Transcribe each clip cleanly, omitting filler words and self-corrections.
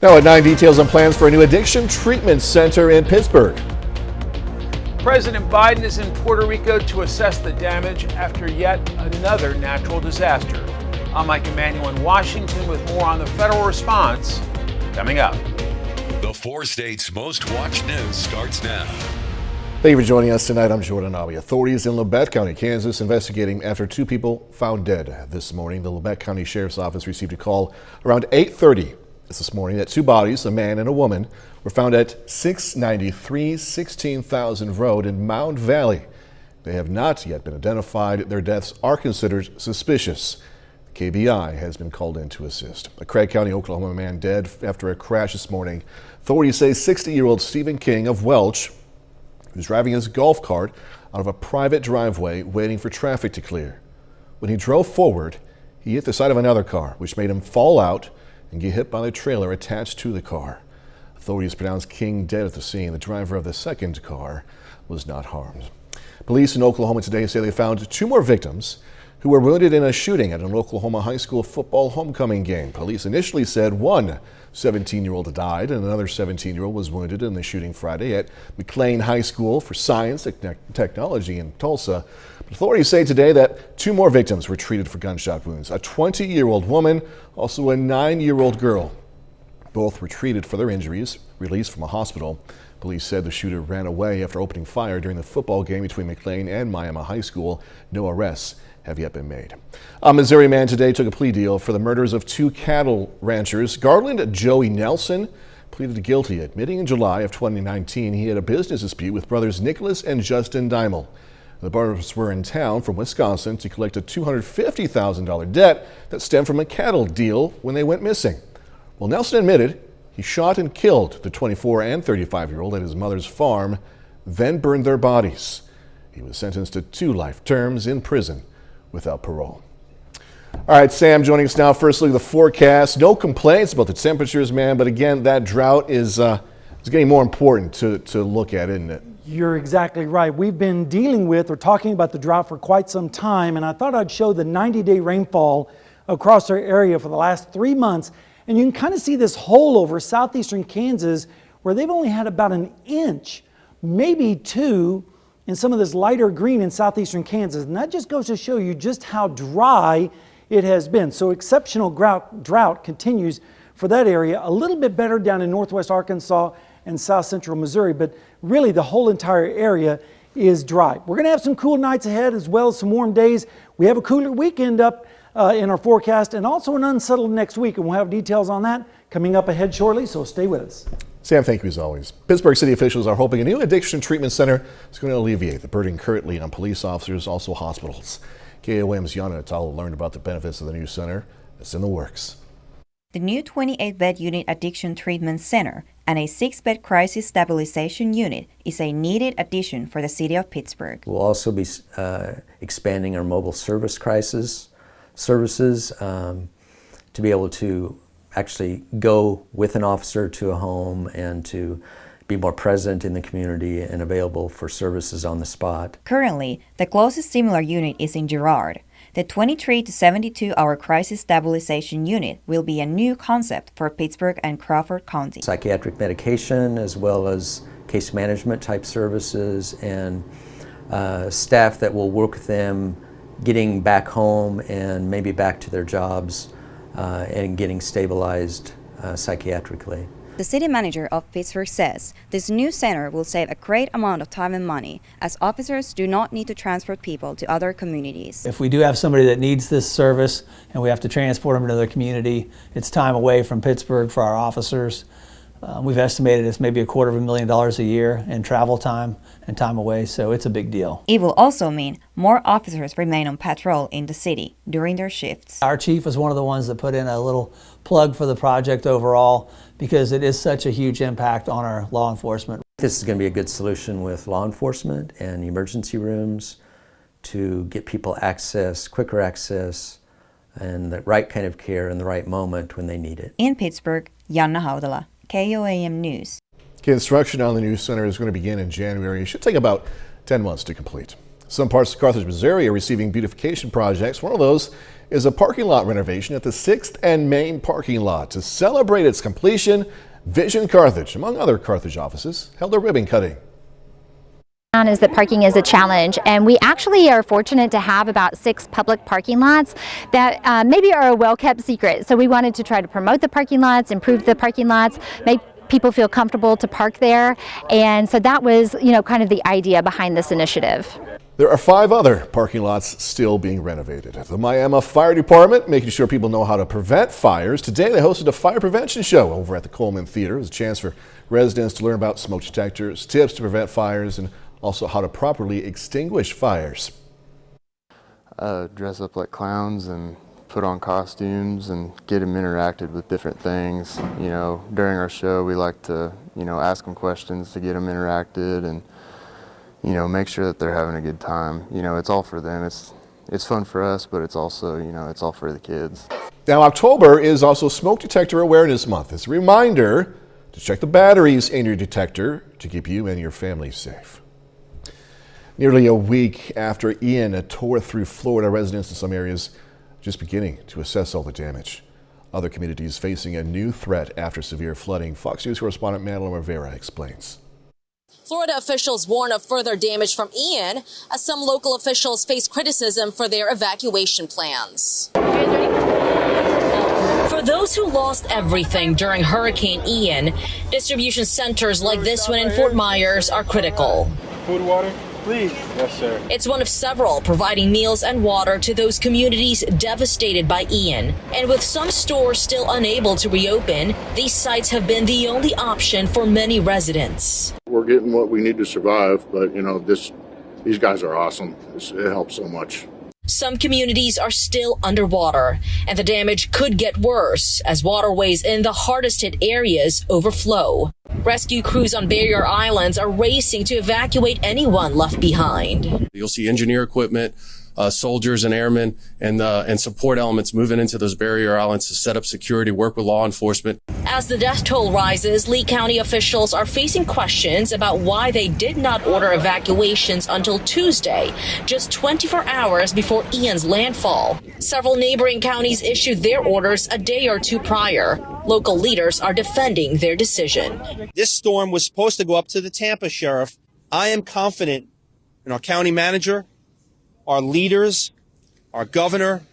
Now at 9, details on plans for a new addiction treatment center in Pittsburgh. President Biden is in Puerto Rico to assess the damage after yet another natural disaster. I'm Mike Emanuel in Washington with more on the federal response coming up. The 4 states' most watched news starts now. Thank you for joining us tonight. I'm Jordan Avi. Authorities in Labette County, Kansas, investigating after 2 people found dead this morning. The Labette County Sheriff's Office received a call around 8:30 this morning that 2 bodies, a man and a woman, were found at 693 16,000 Road in Mound Valley. They have not yet been identified. Their deaths are considered suspicious. KBI has been called in to assist. A Craig County, Oklahoma man dead after a crash this morning. Authorities say 60-year-old Stephen King of Welch was driving his golf cart out of a private driveway waiting for traffic to clear. When he drove forward, he hit the side of another car, which made him fall out and get hit by the trailer attached to the car. Authorities pronounced King dead at the scene. The driver of the second car was not harmed. Police in Oklahoma today say they found 2 more victims who were wounded in a shooting at an Oklahoma high school football homecoming game. Police initially said 1 17-year-old died and another 17-year-old was wounded in the shooting Friday at McLean High School for Science and Technology in Tulsa. But authorities say today that 2 more victims were treated for gunshot wounds. A 20-year-old woman, also a 9-year-old girl. Both were treated for their injuries, released from a hospital. Police said the shooter ran away after opening fire during the football game between McLean and Miaa High School. No arrests have yet been made. A Missouri man today took a plea deal for the murders of 2 cattle ranchers. Garland Joey Nelson pleaded guilty, admitting in July of 2019 he had a business dispute with brothers Nicholas and Justin Dimel. The brothers were in town from Wisconsin to collect a $250,000 debt that stemmed from a cattle deal when they went missing. Well, Nelson admitted he shot and killed the 24 and 35-year-old at his mother's farm, then burned their bodies. He was sentenced to 2 life terms in prison without parole. All right, Sam joining us now. First look at the forecast. No complaints about the temperatures, man, but again, that drought is getting more important to look at, isn't it? You're exactly right. We've been dealing with or talking about the drought for quite some time, and I thought I'd show the 90-day rainfall across our area for the last 3 months. And you can kind of see this hole over southeastern Kansas where they've only had about 1 inch, maybe 2, in some of this lighter green in southeastern Kansas. And that just goes to show you just how dry it has been. So exceptional drought continues for that area. A little bit better down in northwest Arkansas and south central Missouri, but really the whole entire area is dry. We're going to have some cool nights ahead as well as some warm days. We have a cooler weekend up in our forecast and also an unsettled next week, and we'll have details on that coming up ahead shortly, so stay with us. Sam, thank you as always. Pittsburgh city officials are hoping a new addiction treatment center is going to alleviate the burden currently on police officers, also hospitals. KOAM's Untitled learned about the benefits of the new center that's in the works. The new 28-bed unit addiction treatment center and a 6-bed crisis stabilization unit is a needed addition for the city of Pittsburgh. We'll also be expanding our mobile service crisis services to be able to actually go with an officer to a home and to be more present in the community and available for services on the spot. Currently, the closest similar unit is in Girard. The 23 to 72-hour crisis stabilization unit will be a new concept for Pittsburgh and Crawford County. Psychiatric medication as well as case management type services and staff that will work with them getting back home and maybe back to their jobs and getting stabilized psychiatrically. The city manager of Pittsburgh says this new center will save a great amount of time and money as officers do not need to transfer people to other communities. If we do have somebody that needs this service and we have to transport them to their community, it's time away from Pittsburgh for our officers. We've estimated it's maybe $250,000 a year in travel time and time away, so it's a big deal. It will also mean more officers remain on patrol in the city during their shifts. Our chief was one of the ones that put in a little plug for the project overall because it is such a huge impact on our law enforcement. This is going to be a good solution with law enforcement and emergency rooms to get people access, quicker access, and the right kind of care in the right moment when they need it. In Pittsburgh, Janna Haudala, KOAM News. Construction on the new center is going to begin in January. It should take about 10 months to complete. Some parts of Carthage, Missouri are receiving beautification projects. One of those is a parking lot renovation at the 6th and Main parking lot. To celebrate its completion, Vision Carthage, among other Carthage offices, held a ribbon cutting. Is that parking is a challenge, and we actually are fortunate to have about 6 public parking lots that maybe are a well-kept secret. So we wanted to try to promote the parking lots, improve the parking lots, make people feel comfortable to park there, and so that was, kind of the idea behind this initiative. There are 5 other parking lots still being renovated. The Miaa Fire Department making sure people know how to prevent fires. Today they hosted a fire prevention show over at the KOAM Theater. It was a chance for residents to learn about smoke detectors, tips to prevent fires, and also how to properly extinguish fires. Dress up like clowns and put on costumes and get them interacted with different things. During our show we like to, ask them questions to get them interacted and, make sure that they're having a good time. It's all for them. It's fun for us, but it's also, it's all for the kids. Now, October is also Smoke Detector Awareness Month. It's a reminder to check the batteries in your detector to keep you and your family safe. Nearly a week after Ian tore through Florida, residents in some areas just beginning to assess all the damage. Other communities facing a new threat after severe flooding. Fox News correspondent Madeline Rivera explains. Florida officials warn of further damage from Ian as some local officials face criticism for their evacuation plans. For those who lost everything during Hurricane Ian, distribution centers like this one in Fort Myers are critical. Food, water? Please. Yes, sir. It's one of several providing meals and water to those communities devastated by Ian. And with some stores still unable to reopen, these sites have been the only option for many residents. We're getting what we need to survive, but these guys are awesome. It helps so much. Some communities are still underwater, and the damage could get worse as waterways in the hardest hit areas overflow. Rescue crews on barrier islands are racing to evacuate anyone left behind. You'll see engineer equipment, soldiers and airmen and support elements moving into those barrier islands to set up security, work with law enforcement. As the death toll rises, Lee County officials are facing questions about why they did not order evacuations until Tuesday, just 24 hours before Ian's landfall. Several neighboring counties issued their orders a day or two prior. Local leaders are defending their decision. This storm was supposed to go up to the Tampa sheriff. I am confident in our county manager, our leaders, our governor,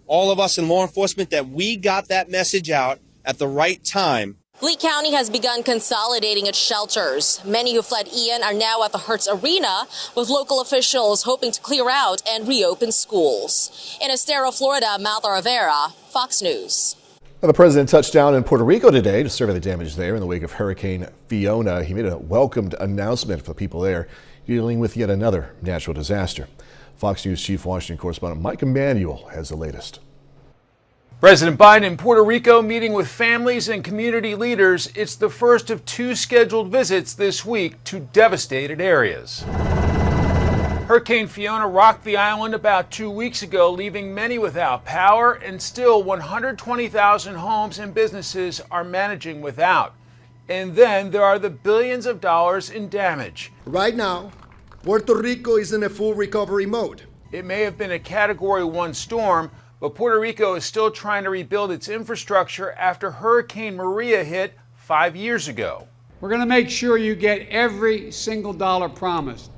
all of us in law enforcement, that we got that message out at the right time. Lee County has begun consolidating its shelters. Many who fled Ian are now at the Hertz Arena, with local officials hoping to clear out and reopen schools. In Estero, Florida, Madeline Rivera, Fox News. Now, the president touched down in Puerto Rico today to survey the damage there in the wake of Hurricane Fiona. He made a welcomed announcement for the people there dealing with yet another natural disaster. Fox News Chief Washington correspondent Mike Emanuel has the latest. President Biden in Puerto Rico meeting with families and community leaders. It's the first of 2 scheduled visits this week to devastated areas. Hurricane Fiona rocked the island about 2 weeks ago, leaving many without power, and still 120,000 homes and businesses are managing without. And then there are the billions of dollars in damage. Right now, Puerto Rico is in a full recovery mode. It may have been a Category 1 storm, but Puerto Rico is still trying to rebuild its infrastructure after Hurricane Maria hit 5 years ago. We're going to make sure you get every single dollar promised.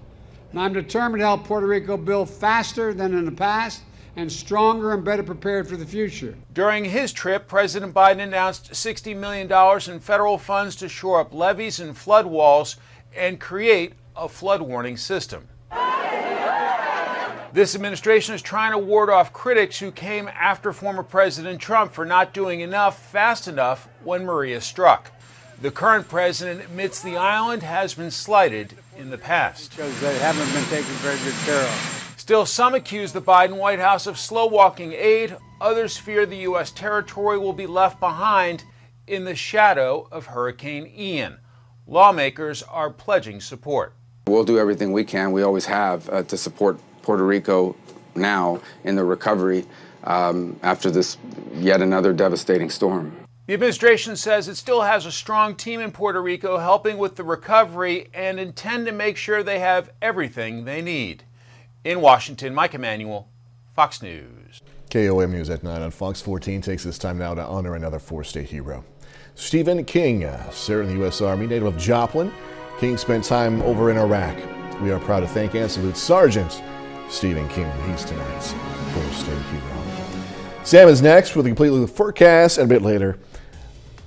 And I'm determined to help Puerto Rico build faster than in the past and stronger and better prepared for the future. During his trip, President Biden announced $60 million in federal funds to shore up levees and flood walls and create a flood warning system. This administration is trying to ward off critics who came after former President Trump for not doing enough fast enough when Maria struck. The current president admits the island has been slighted in the past. Because they haven't been taken very good care of. Still, some accuse the Biden White House of slow-walking aid. Others fear the U.S. territory will be left behind in the shadow of Hurricane Ian. Lawmakers are pledging support. We'll do everything we can, we always have, to support Puerto Rico now in the recovery after this yet another devastating storm. The administration says it still has a strong team in Puerto Rico helping with the recovery and intend to make sure they have everything they need. In Washington, Mike Emanuel, Fox News. KOAM News at 9 on Fox 14 takes this time now to honor another four-state hero. Stephen King served in the U.S. Army, native of Joplin. King spent time over in Iraq. We are proud to thank and salute Sergeant Stephen King. He's tonight's four-state hero. Sam is next with a complete look at the forecast, and a bit later,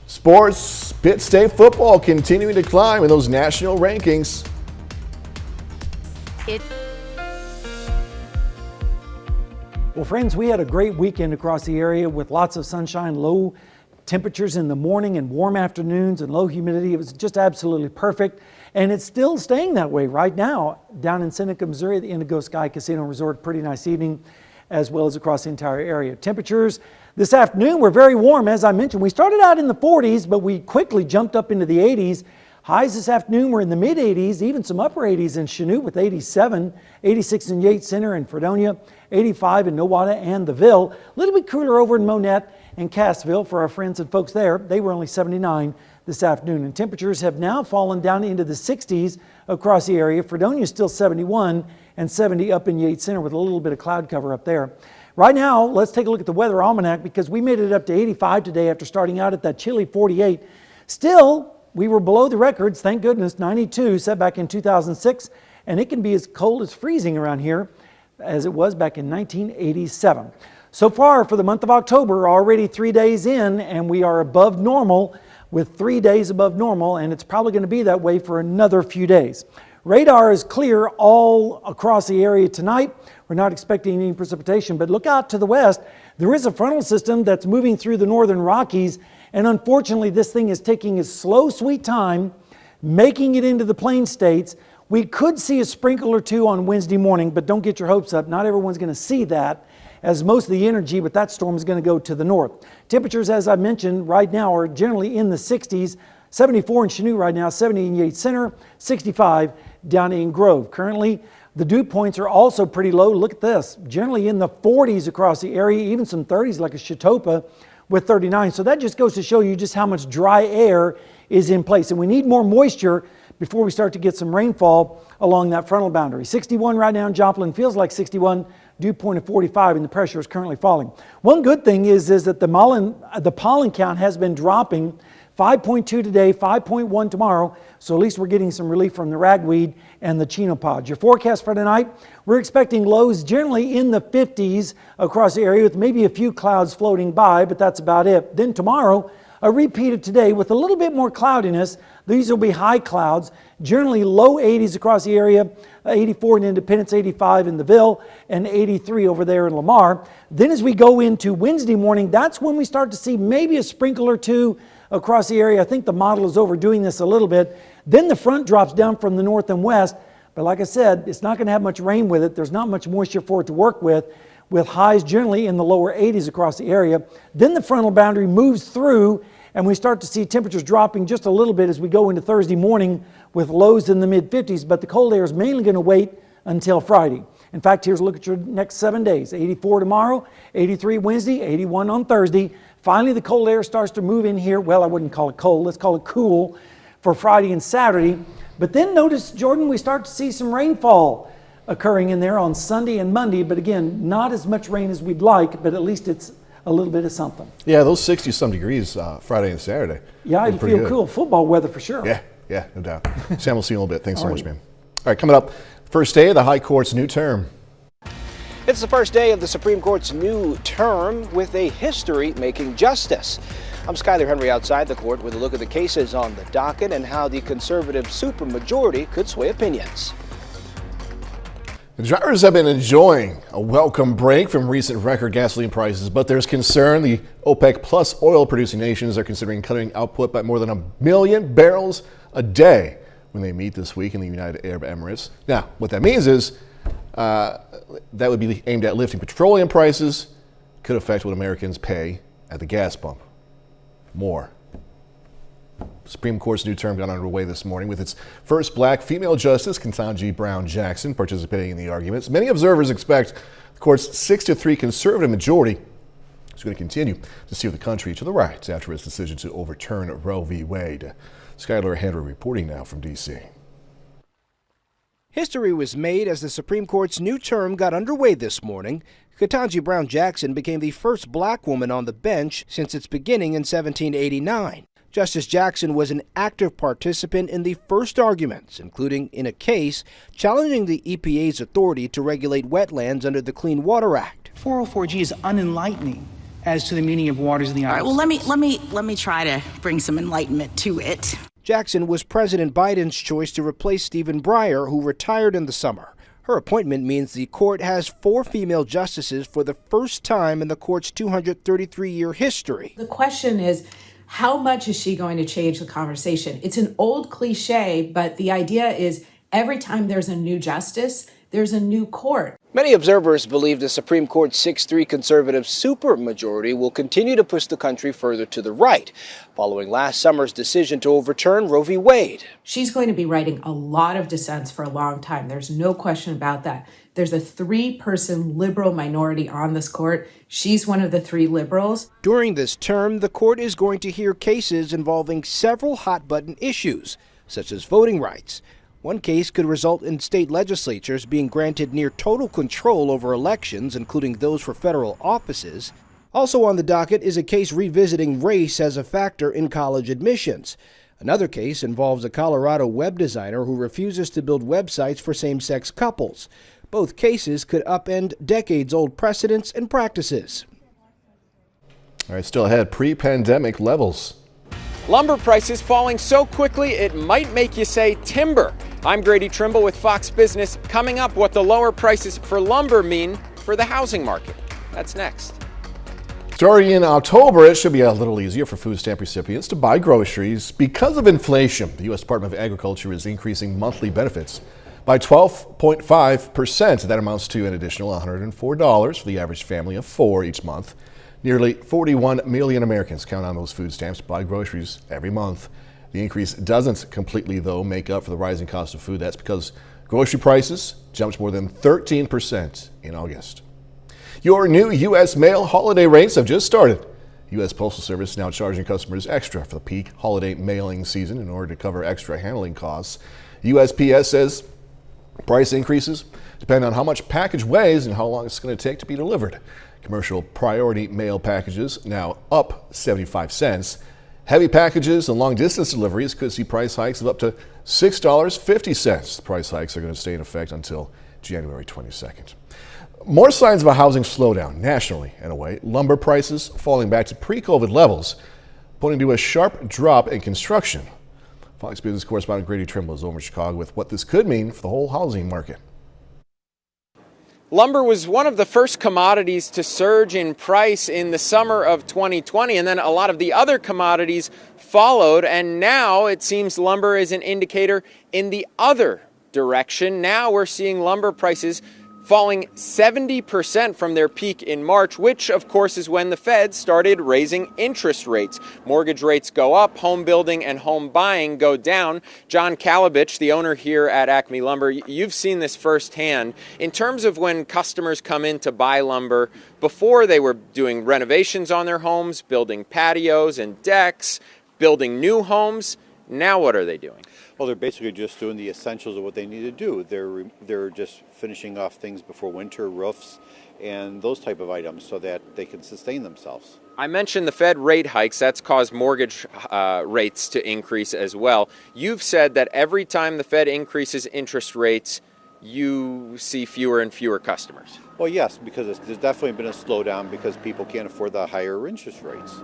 sports. Pitt State football continuing to climb in those national rankings. Well, friends, we had a great weekend across the area with lots of sunshine, low temperatures in the morning and warm afternoons and low humidity. It was just absolutely perfect. And it's still staying that way right now down in Seneca, Missouri, the Indigo Sky Casino Resort. Pretty nice evening, as well as across the entire area. Temperatures this afternoon were very warm, as I mentioned. We started out in the 40s, but we quickly jumped up into the 80s. Highs this afternoon were in the mid-80s, even some upper 80s in Chanute with 87, 86 in Yates Center and Fredonia, 85 in Nowata and the Ville. A little bit cooler over in Monette and Cassville for our friends and folks there. They were only 79 this afternoon. And temperatures have now fallen down into the 60s across the area. Fredonia is still 71 and 70 up in Yates Center with a little bit of cloud cover up there. Right now, let's take a look at the weather almanac because we made it up to 85 today after starting out at that chilly 48. Still, we were below the records, thank goodness, 92 set back in 2006, and it can be as cold as freezing around here as it was back in 1987. So far for the month of October, already 3 days in, and we are above normal with 3 days above normal, and it's probably going to be that way for another few days. Radar is clear all across the area tonight. We're not expecting any precipitation, but look out to the west. There is a frontal system that's moving through the northern Rockies, and unfortunately this thing is taking its slow, sweet time, making it into the Plain States. We could see a sprinkle or two on Wednesday morning, but don't get your hopes up. Not everyone's going to see that, as most of the energy with that storm is going to go to the north. Temperatures, as I mentioned, right now are generally in the 60s. 74 in Chanute right now, 70 in Yates Center, 65 down in Grove. Currently, the dew points are also pretty low. Look at this, generally in the 40s across the area, even some 30s like a Chautauqua with 39. So that just goes to show you just how much dry air is in place. And we need more moisture before we start to get some rainfall along that frontal boundary. 61 right now in Joplin, feels like 61, dew point of 45, and the pressure is currently falling. One good thing is that the pollen count has been dropping. 5.2 today, 5.1 tomorrow, so at least we're getting some relief from the ragweed and the chenopod. Your forecast for tonight, we're expecting lows generally in the 50s across the area with maybe a few clouds floating by, but that's about it. Then tomorrow, a repeat of today with a little bit more cloudiness. These will be high clouds, generally low 80s across the area, 84 in Independence, 85 in the Ville, and 83 over there in Lamar. Then as we go into Wednesday morning, that's when we start to see maybe a sprinkle or two across the area. I think the model is overdoing this a little bit. Then the front drops down from the north and west. But like I said, it's not going to have much rain with it. There's not much moisture for it to work with highs generally in the lower 80s across the area. Then the frontal boundary moves through, and we start to see temperatures dropping just a little bit as we go into Thursday morning with lows in the mid-50s. But the cold air is mainly going to wait until Friday. In fact, here's a look at your next 7 days. 84 tomorrow, 83 Wednesday, 81 on Thursday. Finally, the cold air starts to move in here. Well, I wouldn't call it cold. Let's call it cool for Friday and Saturday. But then notice, Jordan, we start to see some rainfall occurring in there on Sunday and Monday. But again, not as much rain as we'd like, but at least it's a little bit of something. Yeah, those 60-some degrees Friday and Saturday. Yeah, it'd feel cool. Football weather for sure. Yeah, no doubt. Sam, we'll see you in a little bit. Thanks so much, man. All right, coming up, first day of the High Court's new term. It's the first day of the Supreme Court's new term with a history-making justice. I'm Skyler Henry outside the court with a look at the cases on the docket and how the conservative supermajority could sway opinions. The drivers have been enjoying a welcome break from recent record gasoline prices, but there's concern the OPEC plus oil-producing nations are considering cutting output by more than 1 million barrels a day when they meet this week in the United Arab Emirates. Now, what that means is that would be aimed at lifting petroleum prices, could affect what Americans pay at the gas pump. More. The Supreme Court's new term got underway this morning with its first black female justice, Ketanji Brown Jackson, participating in the arguments. Many observers expect the court's 6-3 conservative majority is going to continue to steer the country to the right after its decision to overturn Roe v. Wade. Skyler Henry reporting now from D.C. History was made as the Supreme Court's new term got underway this morning. Ketanji Brown Jackson became the first black woman on the bench since its beginning in 1789. Justice Jackson was an active participant in the first arguments, including in a case challenging the EPA's authority to regulate wetlands under the Clean Water Act. 404G is unenlightening as to the meaning of waters in the United All right, well, let me try to bring some enlightenment to it. Jackson was President Biden's choice to replace Stephen Breyer, who retired in the summer. Her appointment means the court has 4 female justices for the first time in the court's 233-year history. The question is, how much is she going to change the conversation? It's an old cliche, but the idea is every time there's a new justice, there's a new court. Many observers believe the Supreme Court's 6-3 conservative supermajority will continue to push the country further to the right, following last summer's decision to overturn Roe v. Wade. She's going to be writing a lot of dissents for a long time. There's no question about that. There's a 3-person liberal minority on this court. She's one of the 3 liberals. During this term, the court is going to hear cases involving several hot-button issues, such as voting rights. One case could result in state legislatures being granted near total control over elections, including those for federal offices. Also on the docket is a case revisiting race as a factor in college admissions. Another case involves a Colorado web designer who refuses to build websites for same-sex couples. Both cases could upend decades-old precedents and practices. All right, still ahead, pre-pandemic levels. Lumber prices falling so quickly it might make you say timber. I'm Grady Trimble with Fox Business. Coming up, what the lower prices for lumber mean for the housing market. That's next. Starting in October, it should be a little easier for food stamp recipients to buy groceries. Because of inflation, the U.S. Department of Agriculture is increasing monthly benefits by 12.5%. That amounts to an additional $104 for the average family of 4 each month. Nearly 41 million Americans count on those food stamps to buy groceries every month. The increase doesn't completely, though, make up for the rising cost of food. That's because grocery prices jumped more than 13% in August. Your new U.S. mail holiday rates have just started. U.S. Postal Service is now charging customers extra for the peak holiday mailing season in order to cover extra handling costs. USPS says price increases depend on how much package weighs and how long it's going to take to be delivered. Commercial priority mail packages now up 75 cents. Heavy packages and long-distance deliveries could see price hikes of up to $6.50. The price hikes are going to stay in effect until January 22nd. More signs of a housing slowdown nationally, in a way. Lumber prices falling back to pre-COVID levels, pointing to a sharp drop in construction. Fox Business correspondent Grady Trimble is over in Chicago with what this could mean for the whole housing market. Lumber was one of the first commodities to surge in price in the summer of 2020, and then a lot of the other commodities followed, and now it seems lumber is an indicator in the other direction. Now we're seeing lumber prices falling 70% from their peak in March, which of course is when the Fed started raising interest rates. Mortgage rates go up, home building and home buying go down. John Kalabich, the owner here at Acme Lumber, you've seen this firsthand. In terms of when customers come in to buy lumber, before they were doing renovations on their homes, building patios and decks, building new homes, now what are they doing? Well, they're basically just doing the essentials of what they need to do. They're just finishing off things before winter, roofs, and those type of items so that they can sustain themselves. I mentioned the Fed rate hikes. That's caused mortgage rates to increase as well. You've said that every time the Fed increases interest rates, you see fewer and fewer customers. Well, yes, because there's definitely been a slowdown because people can't afford the higher interest rates,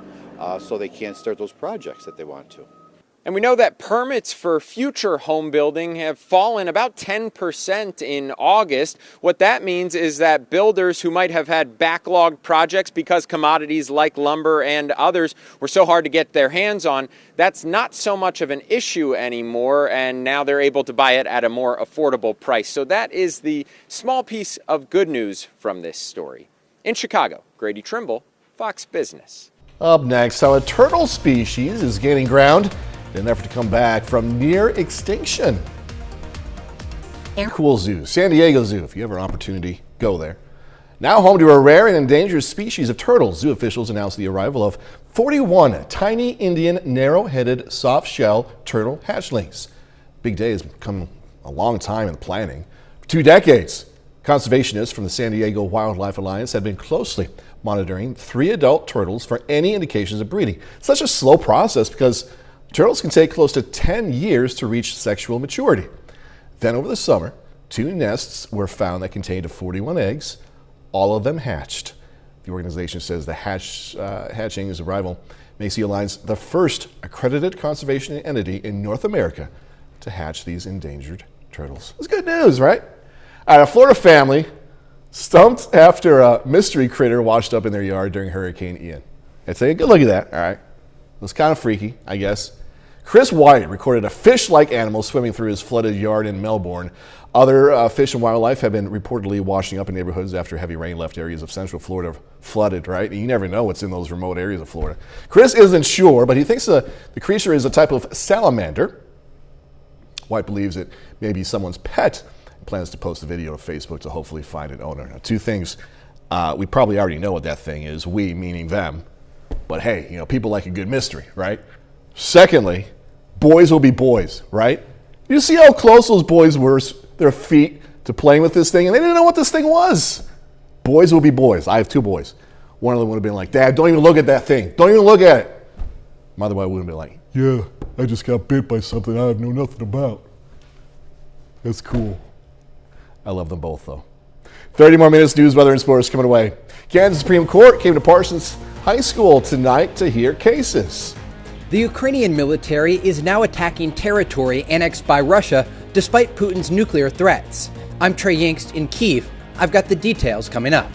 so they can't start those projects that they want to. And we know that permits for future home building have fallen about 10% in August. What that means is that builders who might have had backlogged projects because commodities like lumber and others were so hard to get their hands on, that's not so much of an issue anymore, and now they're able to buy it at a more affordable price. So that is the small piece of good news from this story. In Chicago, Grady Trimble, Fox Business. Up next, how a turtle species is gaining ground in an effort to come back from near extinction. Cool zoo, San Diego Zoo. If you have an opportunity, go there. Now home to a rare and endangered species of turtles, zoo officials announced the arrival of 41 tiny Indian narrow-headed soft-shell turtle hatchlings. Big day has come a long time in planning. For 2 decades, Conservationists from the San Diego Wildlife Alliance have been closely monitoring 3 adult turtles for any indications of breeding. It's such a slow process because turtles can take close to 10 years to reach sexual maturity. Then over the summer, 2 nests were found that contained 41 eggs. All of them hatched. The organization says the hatching's arrival makes the Alliance the first accredited conservation entity in North America to hatch these endangered turtles. It's good news, right? A Florida family stumped after a mystery critter washed up in their yard during Hurricane Ian. I'd say, good look at that, all right? It was kind of freaky, I guess. Chris White recorded a fish-like animal swimming through his flooded yard in Melbourne. Other fish and wildlife have been reportedly washing up in neighborhoods after heavy rain left areas of central Florida flooded, right? You never know what's in those remote areas of Florida. Chris isn't sure, but he thinks the creature is a type of salamander. White believes it may be someone's pet. Plans to post the video to Facebook to hopefully find an owner. Now, 2 things. We probably already know what that thing is, we meaning them. But hey, you know, people like a good mystery, right? Secondly, boys will be boys, right? You see how close those boys were, their feet, to playing with this thing, and they didn't know what this thing was. Boys will be boys. I have 2 boys. One of them would have been like, Dad, don't even look at that thing. Don't even look at it. My other boy would have been like, yeah, I just got bit by something I know nothing about. That's cool. I love them both, though. 30 more minutes, news, weather, and sports coming away. Kansas Supreme Court came to Parsons High School tonight to hear cases. The Ukrainian military is now attacking territory annexed by Russia despite Putin's nuclear threats. I'm Trey Yingst in Kyiv. I've got the details coming up.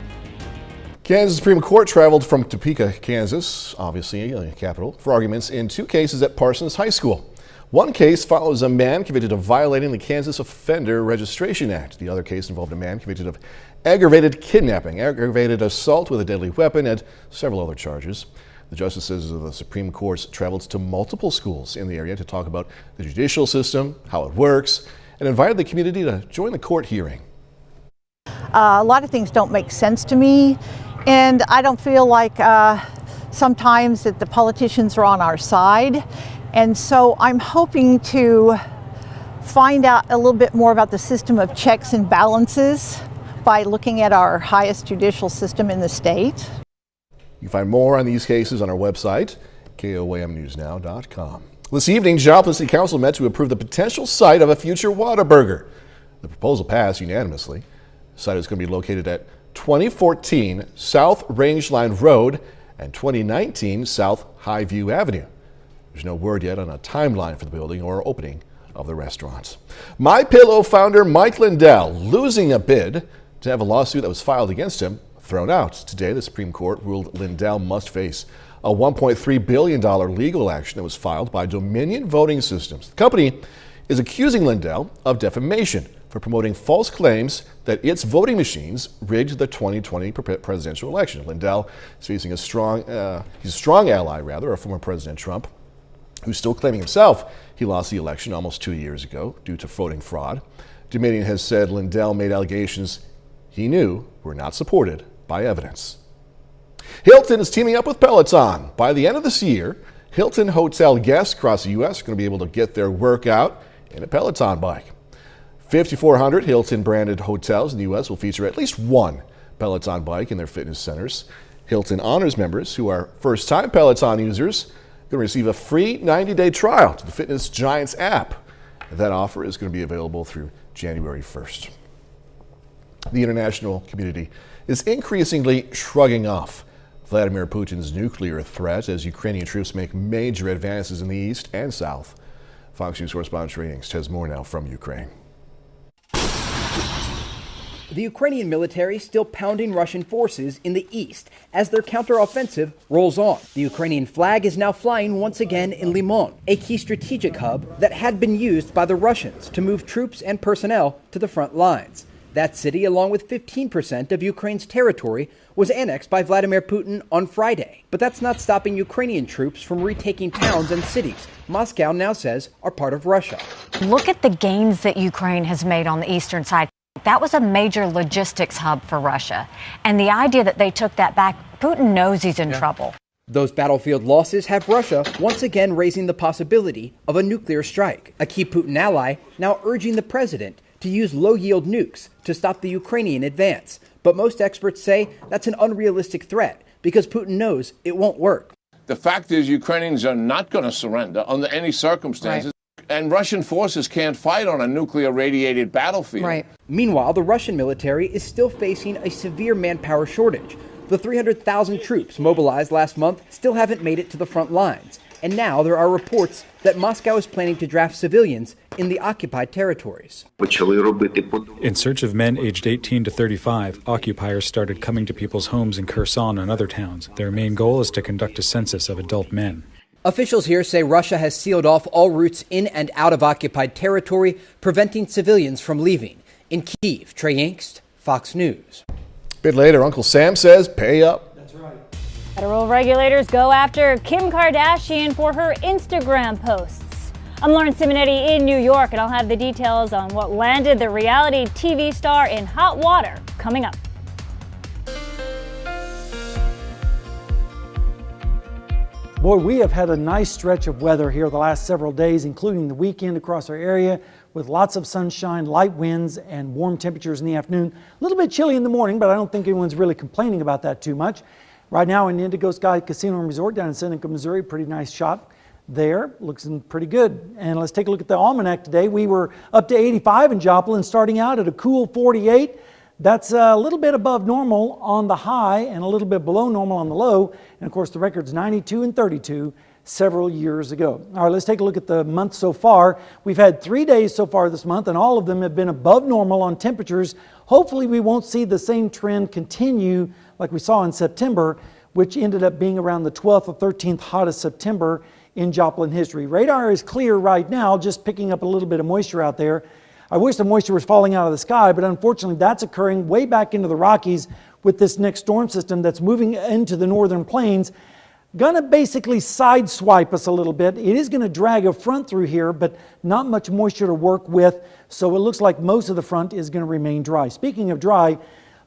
Kansas Supreme Court traveled from Topeka, Kansas, obviously the capital, for arguments in 2 cases at Parsons High School. One case follows a man convicted of violating the Kansas Offender Registration Act. The other case involved a man convicted of aggravated kidnapping, aggravated assault with a deadly weapon, and several other charges. The justices of the Supreme Court traveled to multiple schools in the area to talk about the judicial system, how it works, and invited the community to join the court hearing. A lot of things don't make sense to me, and I don't feel like sometimes that the politicians are on our side. And so I'm hoping to find out a little bit more about the system of checks and balances by looking at our highest judicial system in the state. You can find more on these cases on our website, KOAMnewsnow.com. This evening, Joplin City Council met to approve the potential site of a future Whataburger. The proposal passed unanimously. The site is going to be located at 2014 South Rangeline Road and 2019 South Highview Avenue. There's no word yet on a timeline for the building or opening of the restaurants. MyPillow founder Mike Lindell losing a bid to have a lawsuit that was filed against him thrown out. Today, the Supreme Court ruled Lindell must face a $1.3 billion legal action that was filed by Dominion Voting Systems. The company is accusing Lindell of defamation for promoting false claims that its voting machines rigged the 2020 presidential election. Lindell is facing he's a strong ally of former President Trump, who's still claiming himself he lost the election almost 2 years ago due to voting fraud. Dominion has said Lindell made allegations he knew were not supported by evidence. Hilton is teaming up with Peloton. By the end of this year, Hilton hotel guests across the U.S. are going to be able to get their workout in a Peloton bike. 5,400 Hilton-branded hotels in the U.S. will feature at least one Peloton bike in their fitness centers. Hilton honors members who are first-time Peloton users going to receive a free 90-day trial to the Fitness Giants app. That offer is going to be available through January 1st. The international community is increasingly shrugging off Vladimir Putin's nuclear threat as Ukrainian troops make major advances in the east and south. Fox News correspondent Trey Yingst has more now from Ukraine. The Ukrainian military still pounding Russian forces in the east as their counteroffensive rolls on. The Ukrainian flag is now flying once again in Limon, a key strategic hub that had been used by the Russians to move troops and personnel to the front lines. That city, along with 15% of Ukraine's territory, was annexed by Vladimir Putin on Friday. But that's not stopping Ukrainian troops from retaking towns and cities Moscow now says are part of Russia. Look at the gains that Ukraine has made on the eastern side. That was a major logistics hub for Russia. And the idea that they took that back, Putin knows he's in trouble. Those battlefield losses have Russia once again raising the possibility of a nuclear strike. A key Putin ally now urging the president to to use low-yield nukes to stop the Ukrainian advance. But most experts say that's an unrealistic threat because Putin knows it won't work. The fact is Ukrainians are not going to surrender under any circumstances. Right. And Russian forces can't fight on a nuclear-radiated battlefield. Right. Meanwhile, the Russian military is still facing a severe manpower shortage. The 300,000 troops mobilized last month still haven't made it to the front lines. And now there are reports that Moscow is planning to draft civilians in the occupied territories. In search of men aged 18 to 35, occupiers started coming to people's homes in Kherson and other towns. Their main goal is to conduct a census of adult men. Officials here say Russia has sealed off all routes in and out of occupied territory, preventing civilians from leaving. In Kyiv, Trey Yingst, Fox News. A bit later, Uncle Sam says pay up. That's right. Federal regulators go after Kim Kardashian for her Instagram posts. I'm Lauren Simonetti in New York, and I'll have the details on what landed the reality TV star in hot water coming up. Boy, we have had a nice stretch of weather here the last several days, including the weekend across our area with lots of sunshine, light winds, and warm temperatures in the afternoon. A little bit chilly in the morning, but I don't think anyone's really complaining about that too much. Right now in Indigo Sky Casino and Resort down in Seneca, Missouri, pretty nice shot there. Looks pretty good. And let's take a look at the Almanac today. We were up to 85 in Joplin, starting out at a cool 48. That's a little bit above normal on the high and a little bit below normal on the low. And of course, the record's 92 and 32 several years ago. All right, let's take a look at the month so far. We've had 3 days so far this month, and all of them have been above normal on temperatures. Hopefully, we won't see the same trend continue like we saw in September, which ended up being around the 12th or 13th hottest September in Joplin history. Radar is clear right now, just picking up a little bit of moisture out there. I wish the moisture was falling out of the sky, but unfortunately that's occurring way back into the Rockies with this next storm system that's moving into the northern plains. Gonna basically sideswipe us a little bit. It is gonna drag a front through here, but not much moisture to work with, so it looks like most of the front is gonna remain dry. Speaking of dry,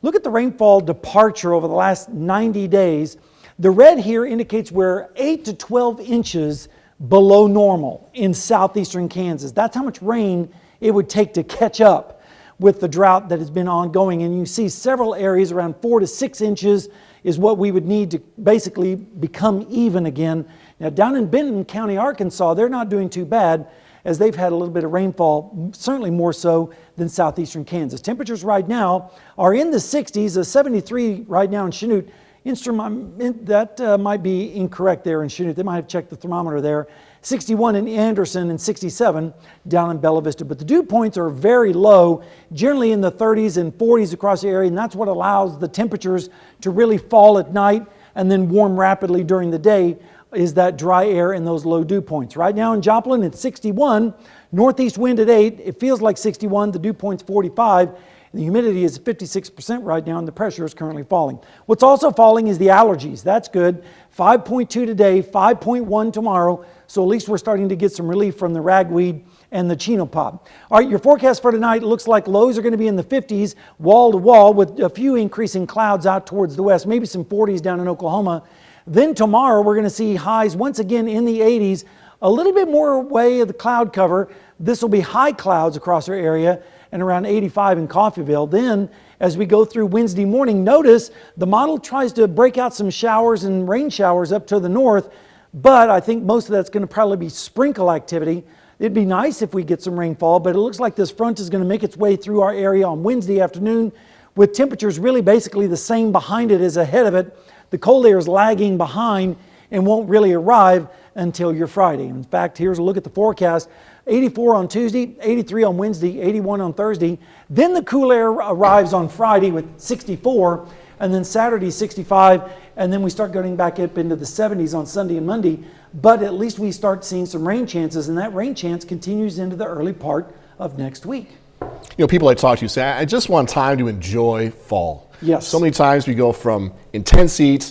look at the rainfall departure over the last 90 days. The red here indicates we're 8 to 12 inches below normal in southeastern Kansas. That's how much rain it would take to catch up with the drought that has been ongoing. And you see several areas around 4 to 6 inches is what we would need to basically become even again. Now down in Benton County, Arkansas, they're not doing too bad as they've had a little bit of rainfall, certainly more so than southeastern Kansas. Temperatures right now are in the 60s, a 73 right now in Chanute. That might be incorrect there in Chanute. They might have checked the thermometer there. 61 in Anderson and 67 down in Bella Vista. But the dew points are very low, generally in the 30s and 40s across the area, and that's what allows the temperatures to really fall at night and then warm rapidly during the day, is that dry air and those low dew points. Right now in Joplin, it's 61, northeast wind at 8, it feels like 61, the dew point's 45, the humidity is 56% right now, and the pressure is currently falling. What's also falling is the allergies. That's good. 5.2 today, 5.1 tomorrow, so at least we're starting to get some relief from the ragweed and the chino pop. All right, your forecast for tonight looks like lows are going to be in the 50s, wall to wall, with a few increasing clouds out towards the west, maybe some 40s down in Oklahoma. Then tomorrow we're going to see highs once again in the 80s, a little bit more way of the cloud cover. This will be high clouds across our area and around 85 in Coffeyville. Then as we go through Wednesday morning, notice the model tries to break out some showers and rain showers up to the north, but I think most of that's going to probably be sprinkle activity. It'd be nice if we get some rainfall, but it looks like this front is going to make its way through our area on Wednesday afternoon with temperatures really basically the same behind it as ahead of it. The cold air is lagging behind and won't really arrive until your Friday. In fact, here's a look at the forecast. 84 on Tuesday, 83 on Wednesday, 81 on Thursday. Then the cool air arrives on Friday with 64, and then Saturday 65, and then we start getting back up into the 70s on Sunday and Monday. But at least we start seeing some rain chances, and that rain chance continues into the early part of next week. You know, people I talk to say, I just want time to enjoy fall. Yes. So many times we go from intense heat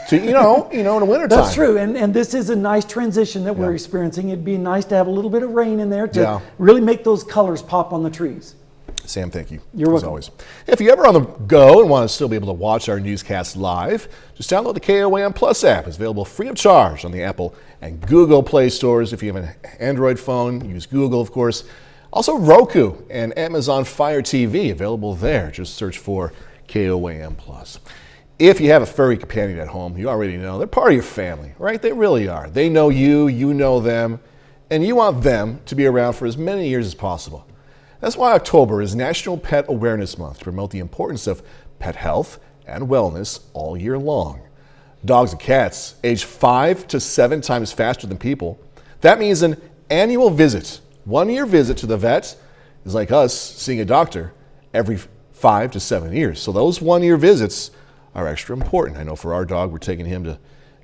to, you know, in the wintertime. That's true, and this is a nice transition that we're experiencing. It'd be nice to have a little bit of rain in there to really make those colors pop on the trees. Sam, thank you. You're welcome. As always. If you're ever on the go and want to still be able to watch our newscast live, just download the KOAM Plus app. It's available free of charge on the Apple and Google Play stores. If you have an Android phone, use Google, of course. Also, Roku and Amazon Fire TV available there. Just search for KOAM+. If you have a furry companion at home, you already know they're part of your family, right? They really are. They know you, you know them, and you want them to be around for as many years as possible. That's why October is National Pet Awareness Month to promote the importance of pet health and wellness all year long. Dogs and cats age 5 to 7 times faster than people. That means an annual visit, 1-year visit to the vet is like us seeing a doctor every 5 to 7 years. So those 1-year visits are extra important. I know for our dog, we're taking him to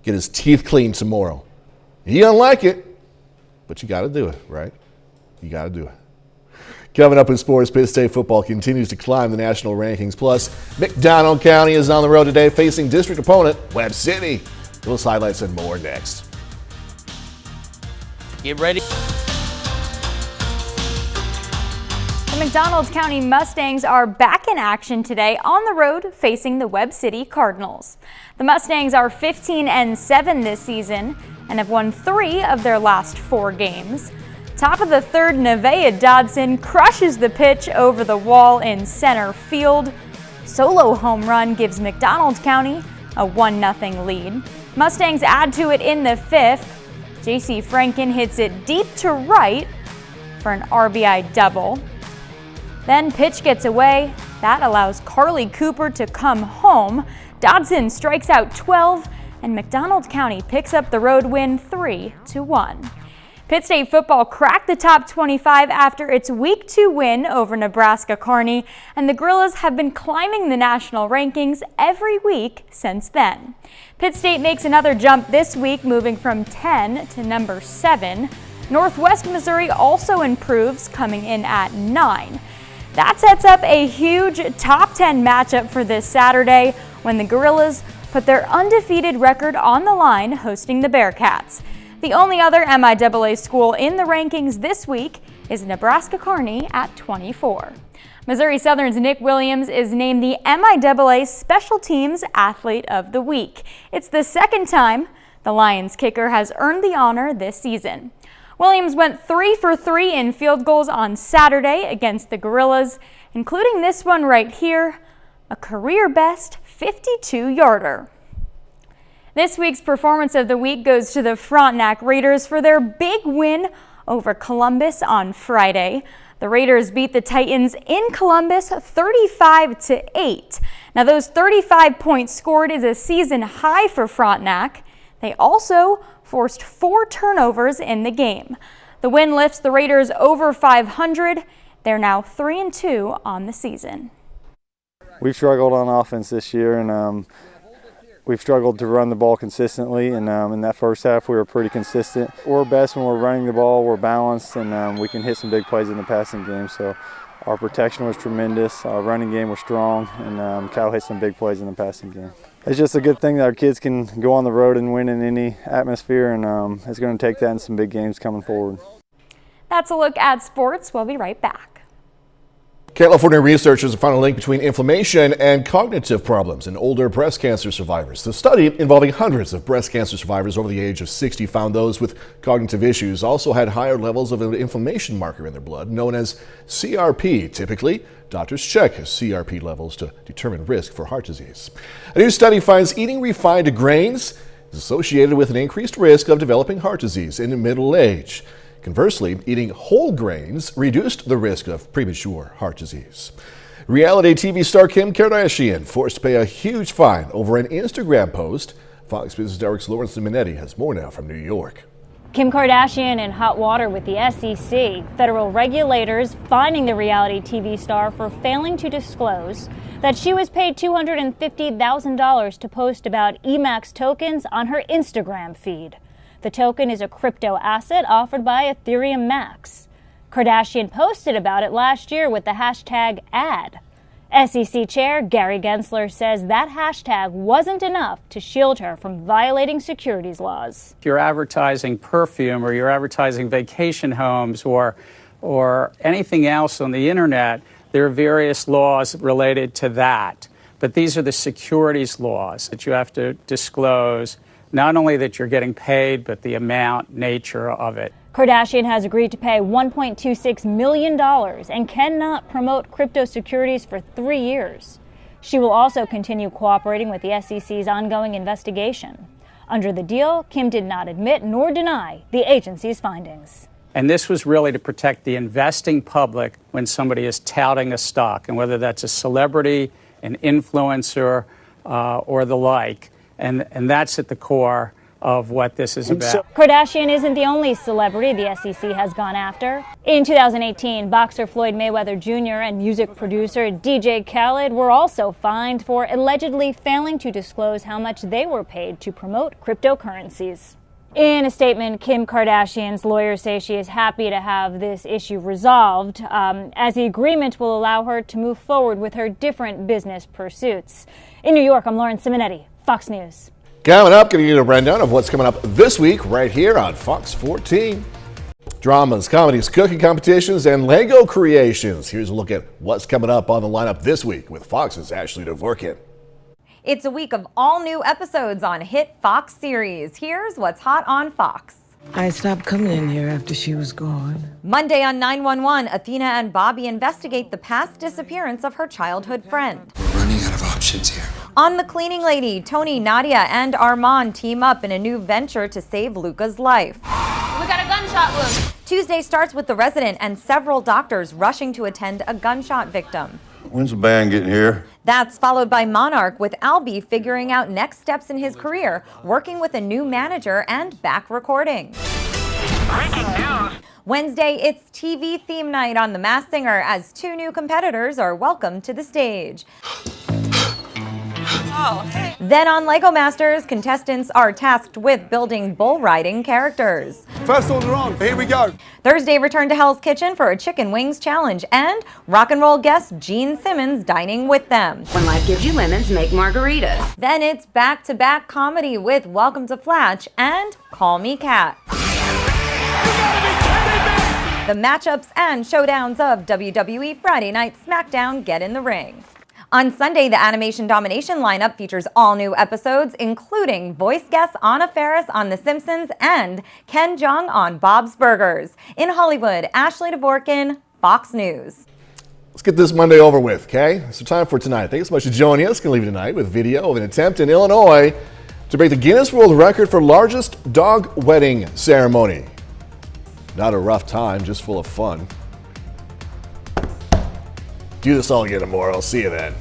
get his teeth cleaned tomorrow. He doesn't like it, but you got to do it, right? You got to do it. Coming up in sports, Pitt State football continues to climb the national rankings. Plus, McDonald County is on the road today facing district opponent Webb City. Those highlights and more next. Get ready. The McDonald County Mustangs are back in action today on the road facing the Webb City Cardinals. The Mustangs are 15-7 this season and have won 3 of their last 4 games. Top of the third, Nevaeh Dodson crushes the pitch over the wall in center field. Solo home run gives McDonald County a 1-0 lead. Mustangs add to it in the 5th. J.C. Franken hits it deep to right for an RBI double. Then pitch gets away. That allows Carly Cooper to come home. Dodson strikes out 12, and McDonald County picks up the road win 3-1. Pitt State football cracked the top 25 after its Week 2 win over Nebraska Kearney, and the Gorillas have been climbing the national rankings every week since then. Pitt State makes another jump this week, moving from 10 to number 7. Northwest Missouri also improves, coming in at 9. That sets up a huge top 10 matchup for this Saturday when the Gorillas put their undefeated record on the line hosting the Bearcats. The only other MIAA school in the rankings this week is Nebraska Kearney at 24. Missouri Southern's Nick Williams is named the MIAA Special Teams Athlete of the Week. It's the second time the Lions kicker has earned the honor this season. Williams went 3 for 3 in field goals on Saturday against the Gorillas, including this one right here, a career-best 52-yarder. This week's Performance of the Week goes to the Frontenac Raiders for their big win over Columbus on Friday. The Raiders beat the Titans in Columbus 35-8. Now those 35 points scored is a season high for Frontenac. They also forced 4 turnovers in the game. The win lifts the Raiders over 500. They're now 3-2 on the season. We've struggled on offense this year, and we've struggled to run the ball consistently, and in that first half we were pretty consistent. We're best when we're running the ball, we're balanced, and we can hit some big plays in the passing game. So our protection was tremendous, our running game was strong, and Cal hit some big plays in the passing game. It's just a good thing that our kids can go on the road and win in any atmosphere, and it's going to take that in some big games coming forward. That's a look at sports. We'll be right back. California researchers have found a link between inflammation and cognitive problems in older breast cancer survivors. The study, involving hundreds of breast cancer survivors over the age of 60, found those with cognitive issues also had higher levels of an inflammation marker in their blood known as CRP. Typically, doctors check CRP levels to determine risk for heart disease. A new study finds eating refined grains is associated with an increased risk of developing heart disease in middle age. Conversely, eating whole grains reduced the risk of premature heart disease. Reality TV star Kim Kardashian forced to pay a huge fine over an Instagram post. Fox Business Network's Lawrence Simonetti has more now from New York. Kim Kardashian in hot water with the SEC. Federal regulators fining the reality TV star for failing to disclose that she was paid $250,000 to post about EMAX tokens on her Instagram feed. The token is a crypto asset offered by Ethereum Max. Kardashian posted about it last year with the hashtag ad. SEC Chair Gary Gensler says that hashtag wasn't enough to shield her from violating securities laws. If you're advertising perfume or you're advertising vacation homes or anything else on the internet, there are various laws related to that. But these are the securities laws that you have to disclose, not only that you're getting paid, but the amount, nature of it. Kardashian has agreed to pay $1.26 million and cannot promote crypto securities for 3 years. She will also continue cooperating with the SEC's ongoing investigation. Under the deal, Kim did not admit nor deny the agency's findings. And this was really to protect the investing public when somebody is touting a stock, and whether that's a celebrity, an influencer, or the like. And that's at the core of what this is about. Kardashian isn't the only celebrity the SEC has gone after. In 2018, boxer Floyd Mayweather Jr. and music producer DJ Khaled were also fined for allegedly failing to disclose how much they were paid to promote cryptocurrencies. In a statement, Kim Kardashian's lawyers say she is happy to have this issue resolved, as the agreement will allow her to move forward with her different business pursuits. In New York, I'm Lauren Simonetti, Fox News. Coming up, going to get a rundown of what's coming up this week right here on Fox 14. Dramas, comedies, cooking competitions, and Lego creations. Here's a look at what's coming up on the lineup this week with Fox's Ashley Dvorkin. It's a week of all new episodes on hit Fox series. Here's what's hot on Fox. I stopped coming in here after she was gone. Monday on 911, Athena and Bobby investigate the past disappearance of her childhood friend. We're running out of options here. On The Cleaning Lady, Tony, Nadia, and Armand team up in a new venture to save Luca's life. We got a gunshot wound. Tuesday starts with The Resident and several doctors rushing to attend a gunshot victim. When's the band getting here? That's followed by Monarch, with Albie figuring out next steps in his career, working with a new manager and back recording. Breaking news. Wednesday, it's TV theme night on The Masked Singer as 2 new competitors are welcomed to the stage. Oh, hey. Then on Lego Masters, contestants are tasked with building bull riding characters. First order on, here we go. Thursday, return to Hell's Kitchen for a chicken wings challenge, and rock and roll guest Gene Simmons dining with them. When life gives you lemons, make margaritas. Then it's back-to-back comedy with Welcome to Flatch and Call Me Kat. The matchups and showdowns of WWE Friday Night SmackDown get in the ring. On Sunday, the Animation Domination lineup features all new episodes, including voice guests Anna Faris on The Simpsons and Ken Jeong on Bob's Burgers. In Hollywood, Ashley Dvorkin, Fox News. Let's get this Monday over with, okay? So time for tonight. Thanks so much for joining us. Going to leave tonight with video of an attempt in Illinois to break the Guinness World Record for largest dog wedding ceremony. Not a rough time, just full of fun. Do this all again tomorrow. I'll see you then.